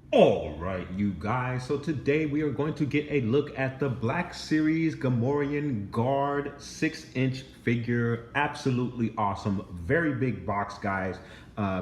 All right, you guys. So today we are going to get a look at the Black Series Gamorrean Guard 6-inch figure. Absolutely awesome. Very big box, guys.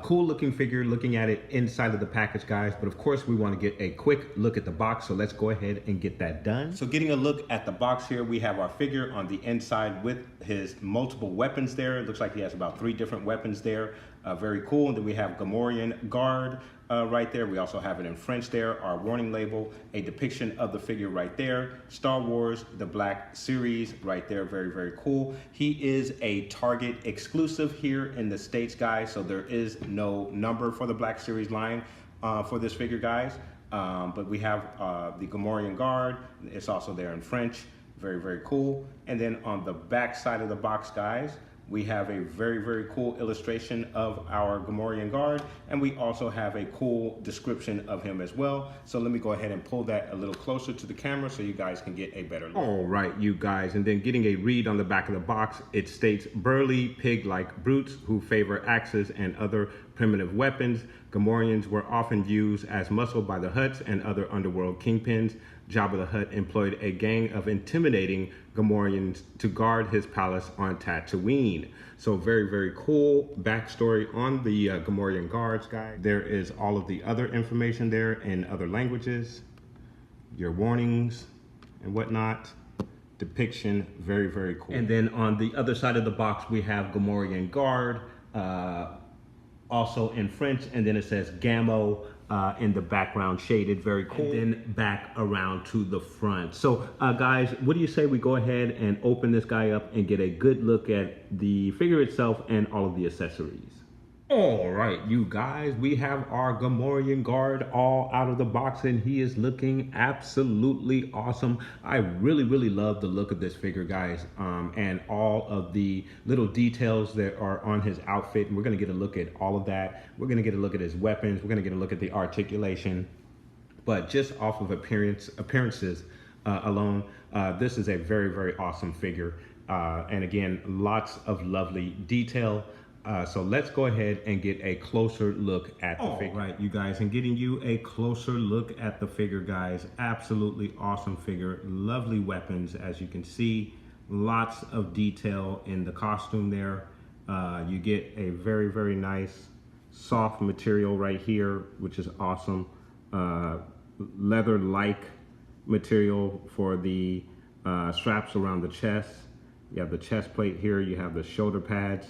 Cool looking figure looking at it inside of the package, guys. But of course, we want to get a quick look at the box. So let's go ahead and get that done. So getting a look at the box here, we have our figure on the inside with his multiple weapons there. It looks like he has about 3 different weapons there. Very cool. And then we have Gamorrean Guard right there. We also have it in French there, our warning label, a depiction of the figure right there. Star Wars, the Black Series right there. Very, very cool. He is a Target exclusive here in the States, guys. So there is no number for the Black Series line for this figure, guys. But we have the Gamorrean Guard. It's also there in French. Very, very cool. And then on the back side of the box, guys, we have a very, very cool illustration of our Gamorrean Guard, and we also have a cool description of him as well. So let me go ahead and pull that a little closer to the camera so you guys can get a better look. All right, you guys, and then getting a read on the back of the box, it states, burly, pig-like brutes who favor axes and other primitive weapons. Gamorreans were often used as muscle by the Hutts and other underworld kingpins. Jabba the Hutt employed a gang of intimidating Gamorreans to guard his palace on Tatooine. So very, very cool backstory on the Gamorrean Guards, guys. There is all of the other information there in other languages, your warnings and whatnot. Depiction, very, very cool. And then on the other side of the box, we have Gamorrean Guard, also in French, and then it says Gamo in the background, shaded, very cool. And then back around to the front. So guys, what do you say we go ahead and open this guy up and get a good look at the figure itself and all of the accessories? All right, you guys, we have our Gamorrean Guard all out of the box, and he is looking absolutely awesome. I really, really love the look of this figure, guys, and all of the little details that are on his outfit. And we're going to get a look at all of that. We're going to get a look at his weapons. We're going to get a look at the articulation. But just off of appearances alone, this is a very, very awesome figure. And again, lots of lovely detail. So let's go ahead and get a closer look at the figure. All right, you guys, and getting you a closer look at the figure, guys. Absolutely awesome figure. Lovely weapons, as you can see. Lots of detail in the costume there. You get a very, very nice soft material right here, which is awesome. Leather-like material for the straps around the chest. You have the chest plate here. You have the shoulder pads.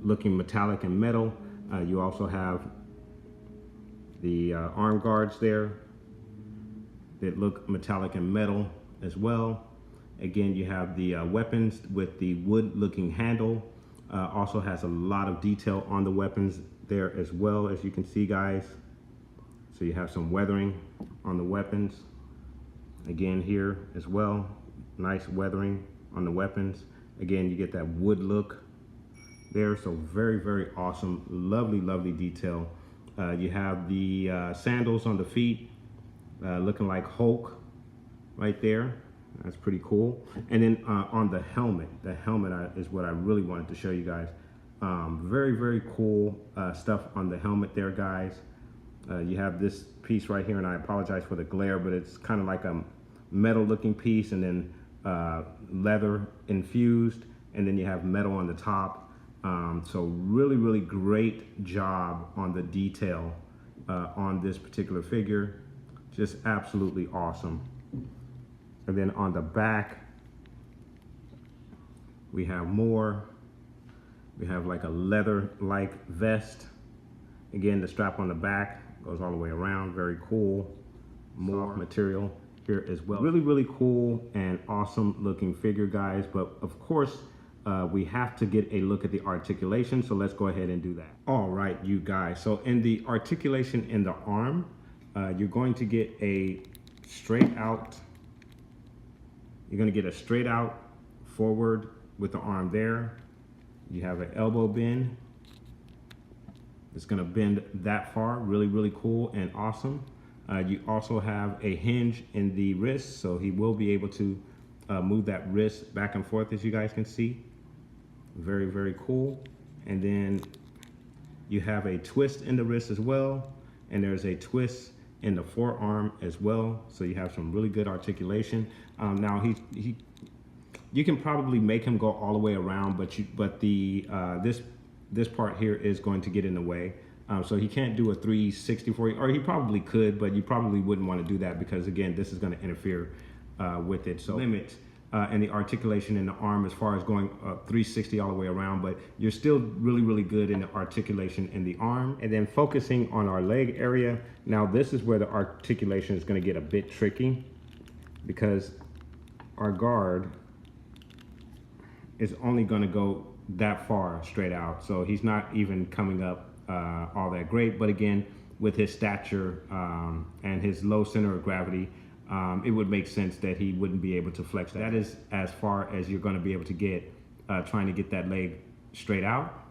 Looking metallic and metal. You also have the arm guards there that look metallic and metal as well. Again, you have the weapons with the wood looking handle. Also has a lot of detail on the weapons there as well, as you can see, guys. So you have some weathering on the weapons. Again, here as well, nice weathering on the weapons. Again, you get that wood look there, so very, very awesome. Lovely, lovely detail. You have the sandals on the feet, looking like Hulk right there. That's pretty cool. And then on the helmet is what I really wanted to show you guys. Very, very cool stuff on the helmet there, guys. You have this piece right here, and I apologize for the glare, but it's kind of like a metal looking piece, and then leather infused, and then you have metal on the top. So really, really great job on the detail on this particular figure. Just absolutely awesome. And then on the back, we have more. We have like a leather-like vest. Again, the strap on the back goes all the way around. Very cool. More material here as well. Really, really cool and awesome looking figure, guys. But of course, we have to get a look at the articulation, so let's go ahead and do that. All right, you guys, so in the articulation in the arm, you're going to get a straight out You're going to get a straight out forward with the arm there. You have an elbow bend. It's going to bend that far. Really, really cool and awesome. You also have a hinge in the wrist, so he will be able to move that wrist back and forth, as you guys can see. Very, very cool. And then you have a twist in the wrist as well, and there's a twist in the forearm as well, so you have some really good articulation. Now you can probably make him go all the way around, but this part here is going to get in the way. So he can't do a 360 for you, or he probably could, but you probably wouldn't want to do that because, again, this is going to interfere with it. So limit and the articulation in the arm as far as going 360 all the way around, but you're still really, really good in the articulation in the arm. And then focusing on our leg area, now this is where the articulation is going to get a bit tricky because our guard is only going to go that far straight out. So he's not even coming up all that great, but again, with his stature and his low center of gravity, it would make sense that he wouldn't be able to flex. That is as far as you're going to be able to get trying to get that leg straight out.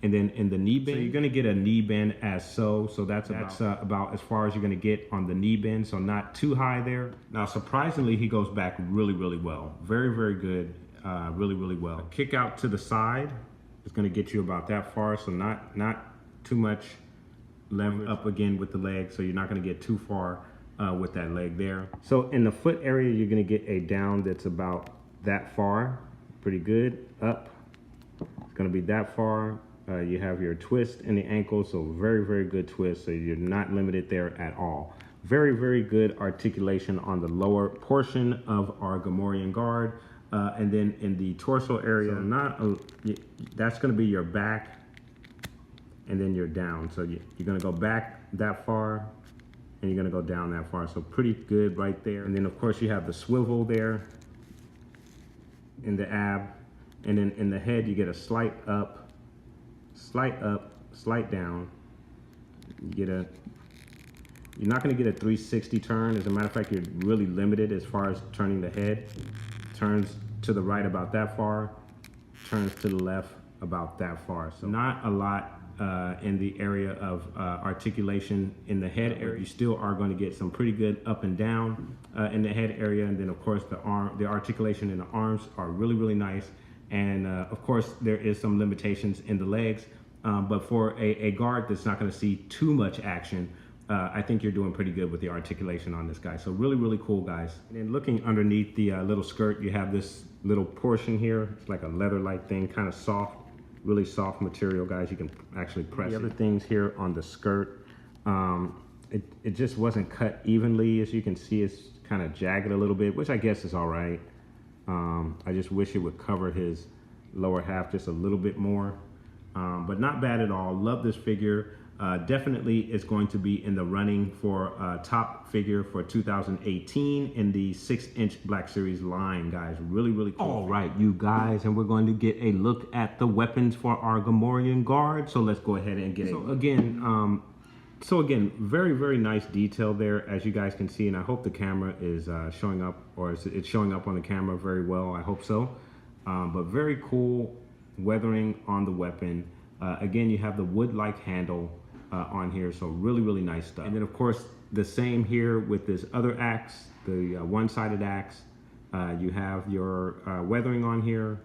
And then in the knee bend, so you're going to get a knee bend so that's about as far as you're going to get on the knee bend, so not too high there. Now surprisingly, he goes back really, really well. Very, very good. Really, really well. A kick out to the side is going to get you about that far, so not too much leverage up again with the leg, so you're not going to get too far with that leg there. So in the foot area, you're going to get a down that's about that far. Pretty good. Up, it's going to be that far. You have your twist in the ankle, so very, very good twist, so you're not limited there at all. Very, very good articulation on the lower portion of our Gamorrean guard. And then in the torso area, that's going to be your back, and then you're down. So you're going to go back that far, and you're going to go down that far. So pretty good right there. And then of course you have the swivel there in the ab, and then in the head you get a slight up, slight down. You're not going to get a 360 turn. As a matter of fact, you're really limited as far as turning the head. Turns to the right about that far, turns to the left about that far. So not a lot in the area of articulation in the head area. You still are going to get some pretty good up and down in the head area. And then of course the articulation in the arms are really, really nice. And of course there is some limitations in the legs, but for a guard that's not going to see too much action, I think you're doing pretty good with the articulation on this guy. So really, really cool, guys. And then looking underneath the little skirt, you have this little portion here. It's like a leather-like thing, kind of soft, really soft material, guys. You can actually press it. The other things here on the skirt, it just wasn't cut evenly. As you can see, it's kind of jagged a little bit, which I guess is all right. I just wish it would cover his lower half just a little bit more, but not bad at all. Love this figure. Definitely is going to be in the running for top figure for 2018 in the 6-inch Black Series line, guys. Really, really cool. All right, you guys, and we're going to get a look at the weapons for our Gamorrean guard. So let's go ahead and get it. So again, very, very nice detail there, as you guys can see, and I hope the camera is showing up, or it's showing up on the camera very well. I hope so. But very cool weathering on the weapon. Again, you have the wood-like handle on here, so really, really nice stuff. And then of course the same here with this other axe, the one-sided axe. You have your weathering on here,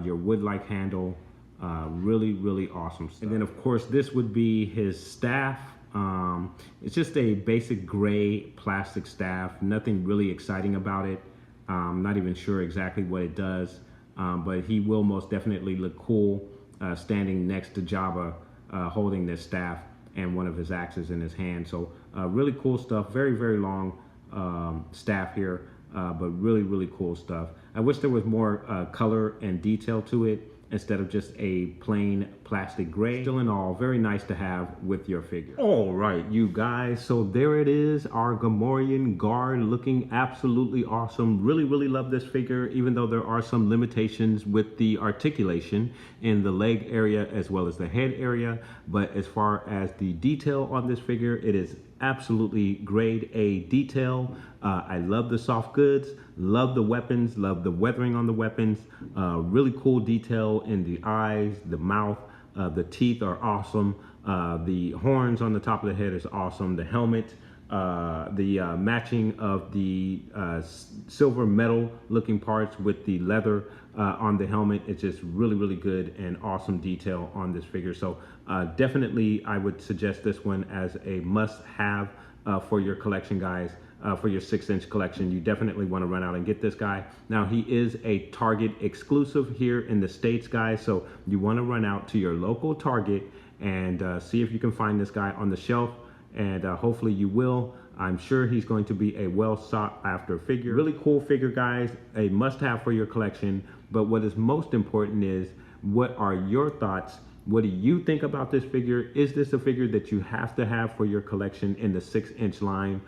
your wood-like handle. Really, really awesome stuff. And then of course this would be his staff. It's just a basic gray plastic staff, nothing really exciting about it. Not even sure exactly what it does, but he will most definitely look cool standing next to Jabba, holding this staff and one of his axes in his hand. So really cool stuff. Very, very long staff here, but really, really cool stuff. I wish there was more color and detail to it instead of just a plain plastic gray. Still in all, very nice to have with your figure. All right, you guys, so there it is, our Gamorrean guard, looking absolutely awesome. Really love this figure, even though there are some limitations with the articulation in the leg area as well as the head area. But as far as the detail on this figure, it is absolutely grade A detail. I love the soft goods, love the weapons, love the weathering on the weapons. Really cool detail in the eyes, the mouth, the teeth are awesome. The horns on the top of the head is awesome. The helmet, the matching of the silver metal looking parts with the leather on the helmet, it's just really good and awesome detail on this figure. So definitely I would suggest this one as a must-have for your collection, guys. For your 6-inch collection, you definitely want to run out and get this guy. Now, he is a Target exclusive here in the States, guys, so you want to run out to your local Target and see if you can find this guy on the shelf, and hopefully you will. I'm sure he's going to be a well sought after figure. Really cool figure, guys, a must-have for your collection. But what is most important is, what are your thoughts? What do you think about this figure? Is this a figure that you have to have for your collection in the 6-inch line?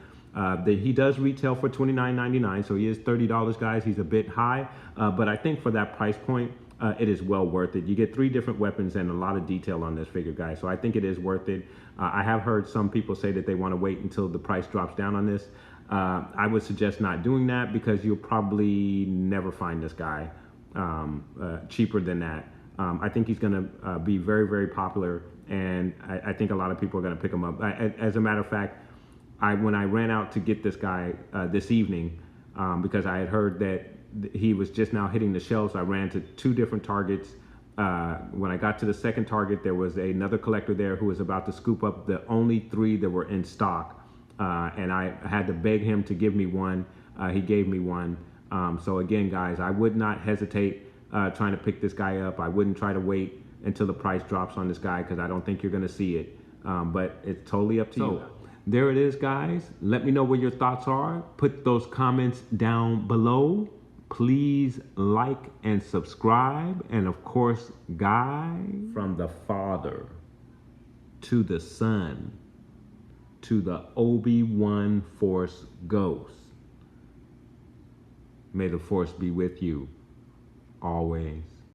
He does retail for $29.99, so he is $30, guys. He's a bit high, but I think for that price point, it is well worth it. You get 3 different weapons and a lot of detail on this figure, guys, so I think it is worth it. I have heard some people say that they want to wait until the price drops down on this. I would suggest not doing that, because you'll probably never find this guy cheaper than that. I think he's going to be very popular, and I think a lot of people are going to pick him up. As a matter of fact, when I ran out to get this guy this evening, because I had heard that he was just now hitting the shelves, I ran to 2 different Targets. When I got to the second Target, there was another collector there who was about to scoop up the only 3 that were in stock. And I had to beg him to give me one. He gave me one. So again, guys, I would not hesitate trying to pick this guy up. I wouldn't try to wait until the price drops on this guy, because I don't think you're going to see it. But it's totally up to you. There it is, guys. Let me know what your thoughts are. Put those comments down below. Please like and subscribe. And of course, guys, from the Father to the Son to the Obi-Wan Force Ghost, may the Force be with you always.